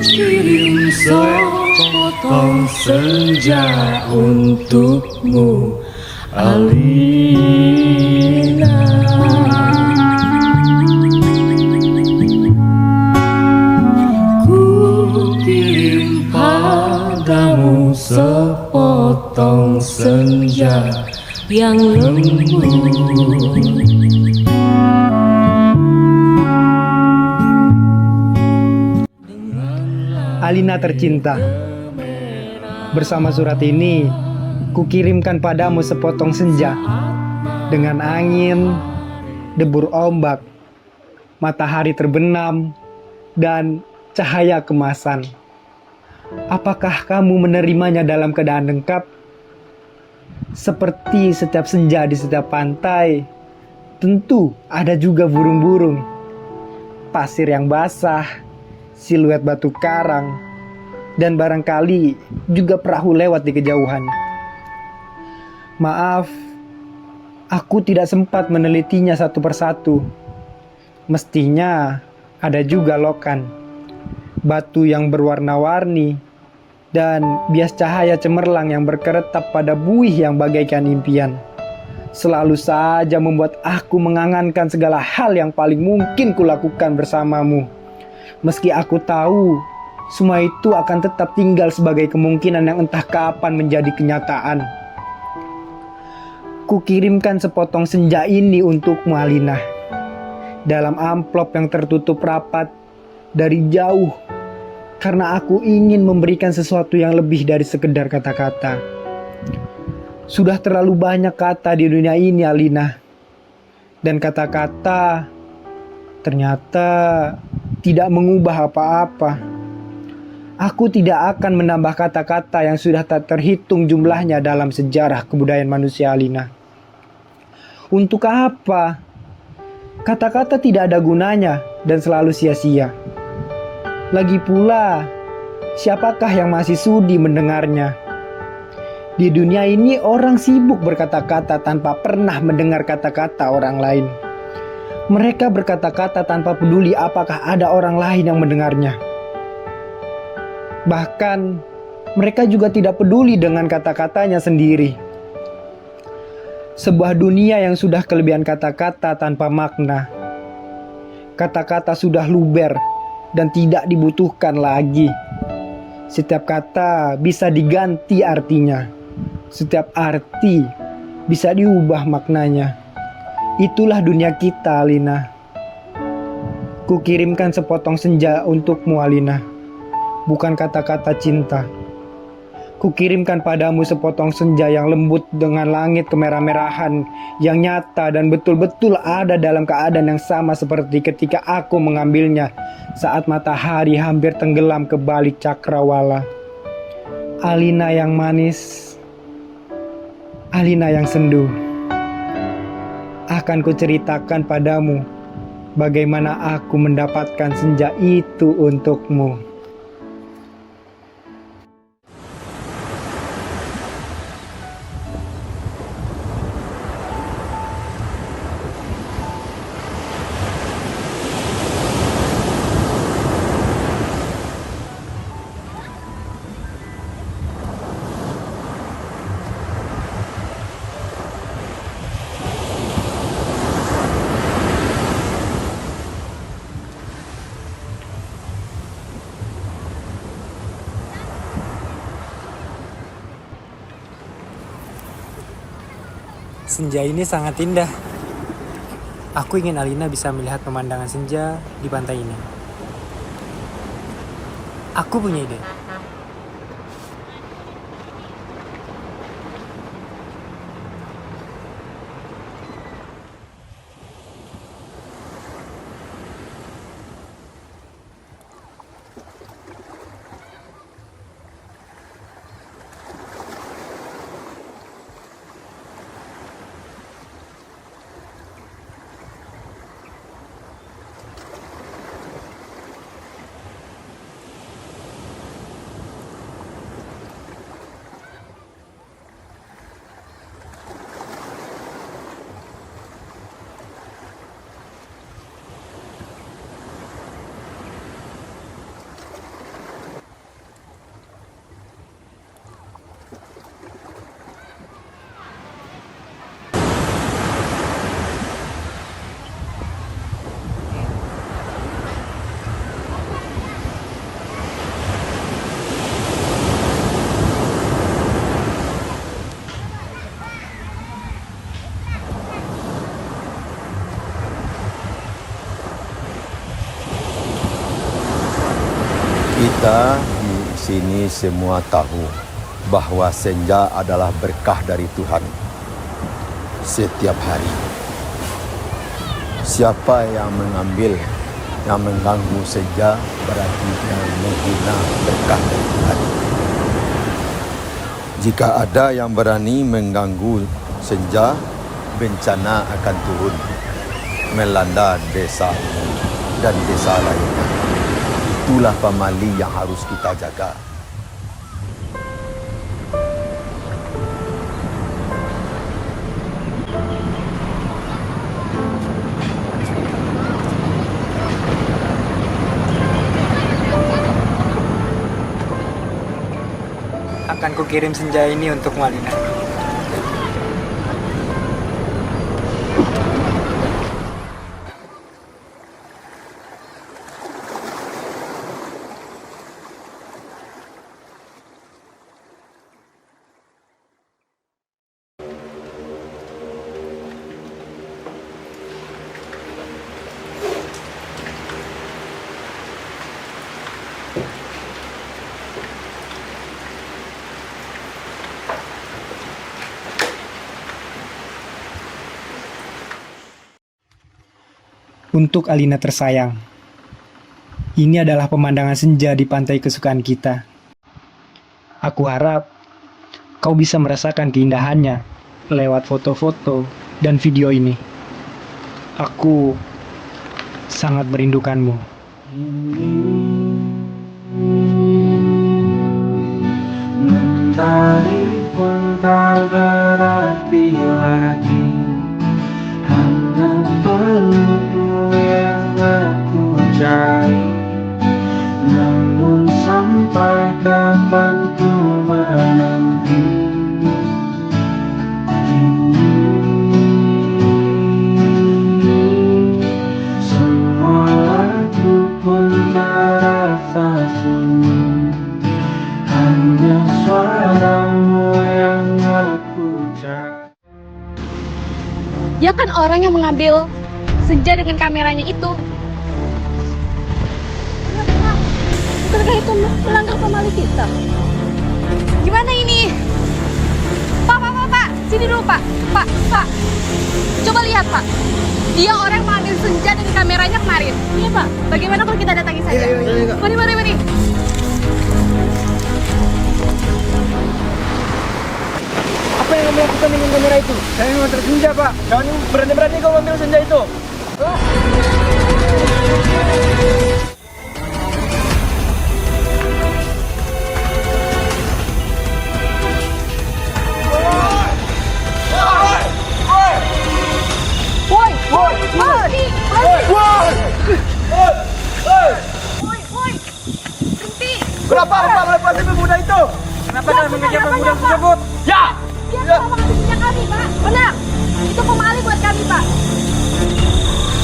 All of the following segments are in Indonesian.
kirim sepotong senja untukmu, Alina. Ku kirim padamu sepotong senja yang lembut. Alina tercinta, bersama surat ini kukirimkan padamu sepotong senja dengan angin, debur ombak, matahari terbenam, dan cahaya kemasan. Apakah kamu menerimanya dalam keadaan lengkap? Seperti setiap senja di setiap pantai, tentu ada juga burung-burung, pasir yang basah, siluet batu karang, dan barangkali juga perahu lewat di kejauhan. Maaf, aku tidak sempat menelitinya satu persatu. Mestinya ada juga lokan, batu yang berwarna-warni, dan bias cahaya cemerlang yang berkeretap pada buih yang bagaikan impian. Selalu saja membuat aku mengangankan segala hal yang paling mungkin kulakukan bersamamu. Meski aku tahu semua itu akan tetap tinggal sebagai kemungkinan yang entah kapan menjadi kenyataan. Kukirimkan sepotong senja ini untukmu, Alina, dalam amplop yang tertutup rapat dari jauh, karena aku ingin memberikan sesuatu yang lebih dari sekedar kata-kata. Sudah terlalu banyak kata di dunia ini, Alina, dan kata-kata ternyata tidak mengubah apa-apa. Aku tidak akan menambah kata-kata yang sudah tak terhitung jumlahnya dalam sejarah kebudayaan manusia, Alina. Untuk apa? Kata-kata tidak ada gunanya dan selalu sia-sia. Lagi pula, siapakah yang masih sudi mendengarnya? Di dunia ini orang sibuk berkata-kata tanpa pernah mendengar kata-kata orang lain. Mereka berkata-kata tanpa peduli apakah ada orang lain yang mendengarnya. Bahkan, mereka juga tidak peduli dengan kata-katanya sendiri. Sebuah dunia yang sudah kelebihan kata-kata tanpa makna. Kata-kata sudah luber dan tidak dibutuhkan lagi. Setiap kata bisa diganti artinya. Setiap arti bisa diubah maknanya. Itulah dunia kita, Alina. Kukirimkan sepotong senja untukmu, Alina. Bukan kata-kata cinta. Kukirimkan padamu sepotong senja yang lembut dengan langit kemerah-merahan yang nyata dan betul-betul ada dalam keadaan yang sama seperti ketika aku mengambilnya saat matahari hampir tenggelam ke balik cakrawala. Alina yang manis, Alina yang sendu. Akan kuceritakan padamu bagaimana aku mendapatkan senja itu untukmu. Senja ini sangat indah. Aku ingin Alina bisa melihat pemandangan senja di pantai ini. Aku punya ide. Kita di sini semua tahu bahwa senja adalah berkah dari Tuhan setiap hari. Siapa yang mengambil, yang mengganggu senja berarti yang menghina berkah dari Tuhan. Jika ada yang berani mengganggu senja, bencana akan turun melanda desa ini dan desa lainnya. Itulah pamali yang harus kita jaga. Akan kukirim senja ini untuk Malina. Untuk Alina tersayang, ini adalah pemandangan senja di pantai kesukaan kita. Aku harap kau bisa merasakan keindahannya lewat foto-foto dan video ini. Aku sangat merindukanmu. Mentari pun tak berarti lagi, hanya pelukmu yang aku cari. Namun sampai kapan ku menanti, semua lagu pun terasa sunyi, hanya suaramu yang aku cari. Dia kan orang yang mengambil senja dengan kameranya itu. Bukankah itu melanggar pamali kita? Gimana ini? Pak, sini dulu Pak. Pak, coba lihat Pak. Dia orang yang mengambil senja dari kameranya kemarin. Iya Pak. Bagaimana kalau kita datangi saja? Iya. Mari. Apa yang kamu lakukan dengan kamera itu? Saya memang tersenja, Pak. Jangan berani-berani kau ambil senja itu. Kenapa Bapak melepasi pemuda itu? Kenapa kalian mengejar pemuda tersebut? Ya! Dia telah mengambil senja kami Pak. Benar. Itu pemali buat kami Pak.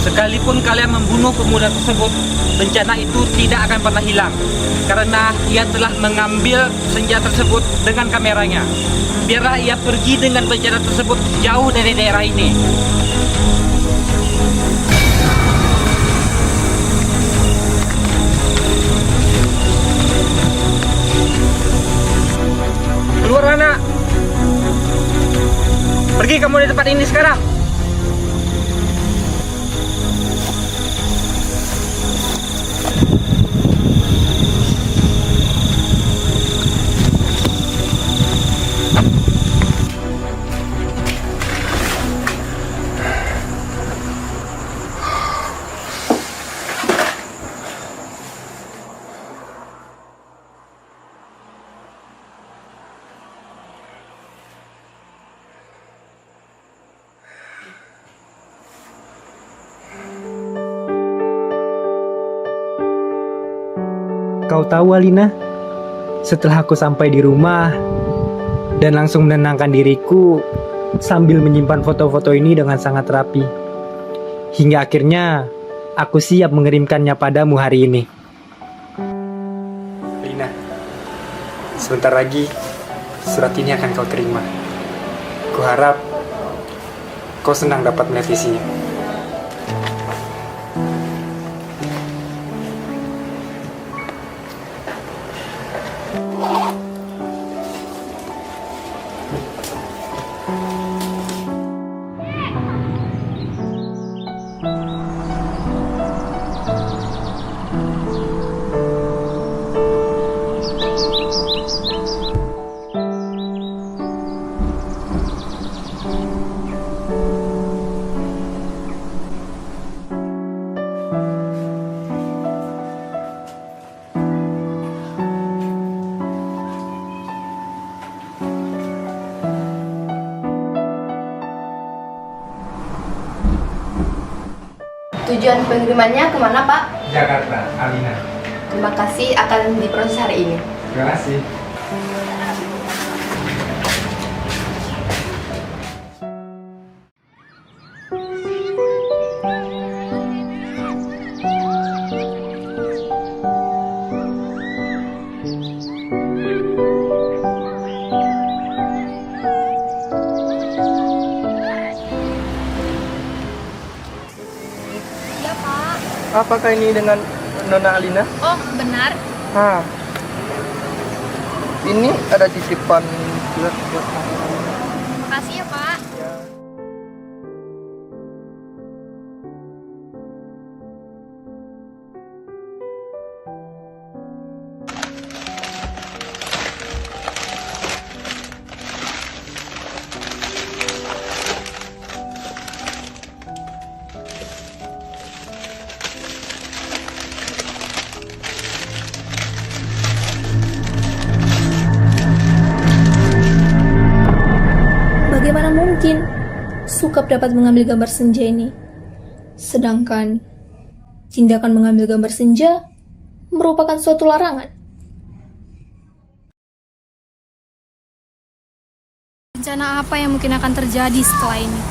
Sekalipun kalian membunuh pemuda tersebut, bencana itu tidak akan pernah hilang. Karena ia telah mengambil senjata tersebut dengan kameranya. Biarlah ia pergi dengan bencana tersebut jauh dari daerah ini. Keluar anak! Pergi kamu dari tempat ini sekarang! Kau tahu Alina, setelah aku sampai di rumah dan langsung menenangkan diriku sambil menyimpan foto-foto ini dengan sangat rapi. Hingga akhirnya aku siap mengirimkannya padamu hari ini. Alina, sebentar lagi surat ini akan kau terima. Kuharap kau senang dapat melihat isinya. Tujuan pengirimannya kemana, Pak? Jakarta, Alina. Terima kasih, akan diproses hari ini. Terima kasih. Ya, Pak. Apakah ini dengan Nona Alina? Oh, benar. Ah, ini ada titipan surat buat kamu. Makasih ya, Pak. Bagaimana mungkin Sukap dapat mengambil gambar senja ini? Sedangkan tindakan mengambil gambar senja merupakan suatu larangan. Rencana apa yang mungkin akan terjadi setelah ini?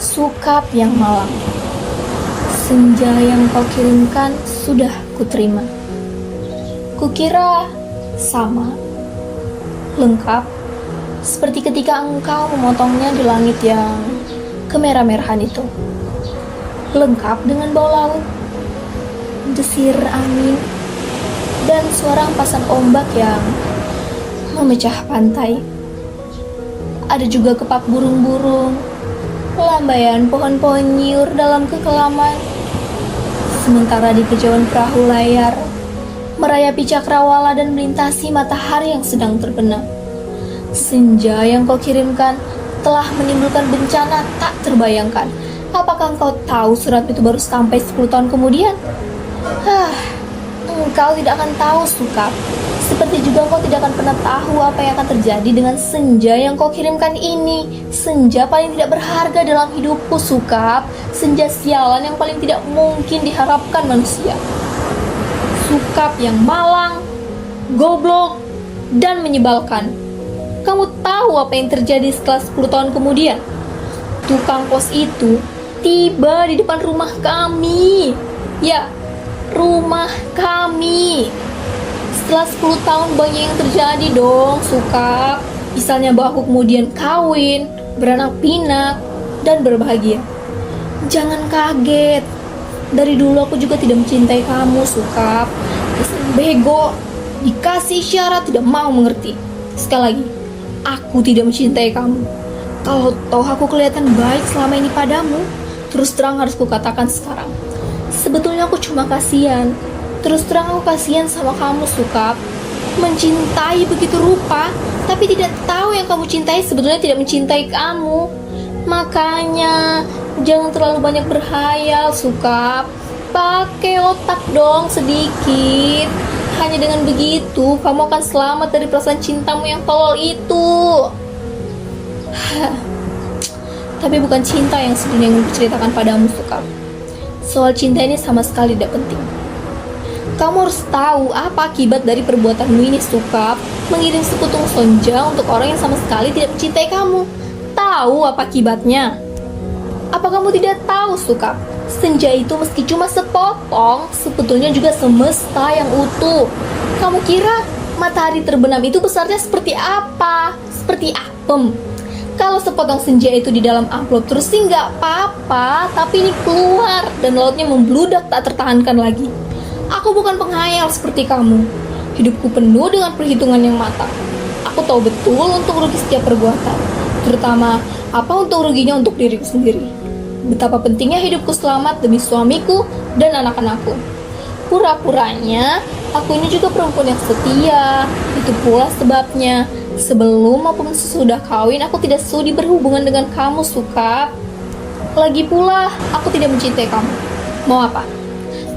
Sukap yang malang, senja yang kau kirimkan sudah kuterima. Kukira sama, lengkap, seperti ketika engkau memotongnya di langit yang kemerah-merahan itu. Lengkap dengan bau laut, desir angin, dan suara hempasan ombak yang memecah pantai. Ada juga kepak burung-burung, lambaian pohon-pohon nyiur dalam kekelaman. Sementara di kejauhan perahu layar merayapi cakrawala dan melintasi matahari yang sedang terbenam. Senja yang kau kirimkan telah menimbulkan bencana tak terbayangkan. Apakah engkau tahu surat itu baru sampai 10 tahun kemudian? Engkau tidak akan tahu, Sukap. Seperti juga engkau tidak akan pernah tahu apa yang akan terjadi dengan senja yang kau kirimkan ini. Senja paling tidak berharga dalam hidupku, Sukap. Senja sialan yang paling tidak mungkin diharapkan manusia. Sukap yang malang, goblok, dan menyebalkan. Kamu tahu apa yang terjadi setelah 10 tahun kemudian? Tukang pos itu tiba di depan rumah kami. Ya, rumah kami. Setelah 10 tahun banyak yang terjadi dong, Sukap. Misalnya bahwa aku kemudian kawin, beranak pinak, dan berbahagia. Jangan kaget. Dari dulu aku juga tidak mencintai kamu, Sukap. Dasar bego, dikasih isyarat tidak mau mengerti. Sekali lagi, aku tidak mencintai kamu. Kalau toh aku kelihatan baik selama ini padamu, terus terang harus kukatakan sekarang. Sebetulnya aku cuma kasihan. Terus terang aku kasihan sama kamu, Sukap. Mencintai begitu rupa, tapi tidak tahu yang kamu cintai sebetulnya tidak mencintai kamu. Makanya jangan terlalu banyak berhayal, Sukap. Pakai otak dong sedikit. Hanya dengan begitu kamu akan selamat dari perasaan cintamu yang tolol itu. Tapi bukan cinta yang sebenarnya ingin kuceritakan padamu, Sukap. Soal cinta ini sama sekali tidak penting. Kamu harus tahu apa akibat dari perbuatanmu ini, Sukap. Mengirim sekutung sonja untuk orang yang sama sekali tidak mencintai kamu. Tahu apa akibatnya? Apa kamu tidak tahu, Sukap? Senja itu meski cuma sepotong, sebetulnya juga semesta yang utuh. Kamu kira Matahari terbenam itu besarnya seperti apa? Seperti apem. Kalau sepotong senja itu di dalam amplop terus sih nggak apa-apa, tapi ini keluar dan lautnya membludak tak tertahankan lagi. Aku bukan penghayal seperti kamu. Hidupku penuh dengan perhitungan yang matang. Aku tahu betul untung rugi setiap perbuatan, terutama apa untung ruginya untuk diriku sendiri. Betapa pentingnya hidupku selamat demi suamiku dan anak-anakku. Pura-puranya, aku ini juga perempuan yang setia. Itu pula sebabnya, sebelum maupun sesudah kawin, aku tidak sudi berhubungan dengan kamu, Sukap. Lagi pula, aku tidak mencintai kamu. Mau apa?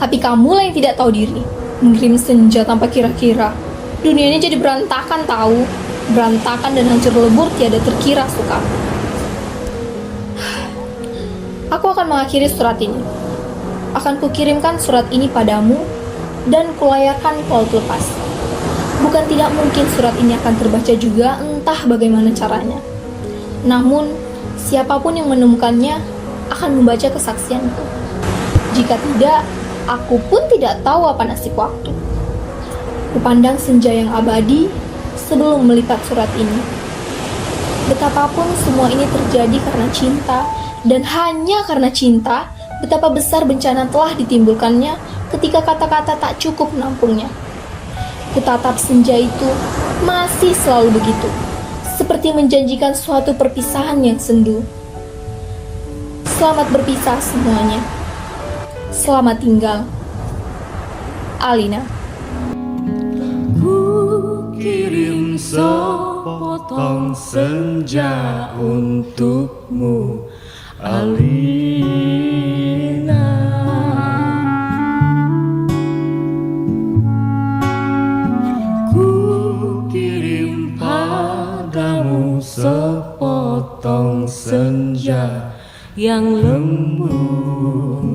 Tapi kamulah yang tidak tahu diri. Mengirim senja tanpa kira-kira. Dunia ini jadi berantakan tahu. Berantakan dan hancur lebur tiada terkira, Sukap. Aku akan mengakhiri surat ini. Akan kukirimkan surat ini padamu dan kulayarkan ke laut lepas. Bukan tidak mungkin surat ini akan terbaca juga, entah bagaimana caranya. Namun, siapapun yang menemukannya akan membaca kesaksianku. Jika tidak, aku pun tidak tahu apa nasib waktu. Kupandang senja yang abadi sebelum melipat surat ini. Betapapun semua ini terjadi karena cinta, dan hanya karena cinta, betapa besar bencana telah ditimbulkannya ketika kata-kata tak cukup menampungnya. Kutatap senja itu masih selalu begitu, seperti menjanjikan suatu perpisahan yang sendu. Selamat berpisah semuanya. Selamat tinggal. Alina. Ku kirim sepotong senja untukmu, Alina. Ku kirim padamu sepotong senja yang lembut.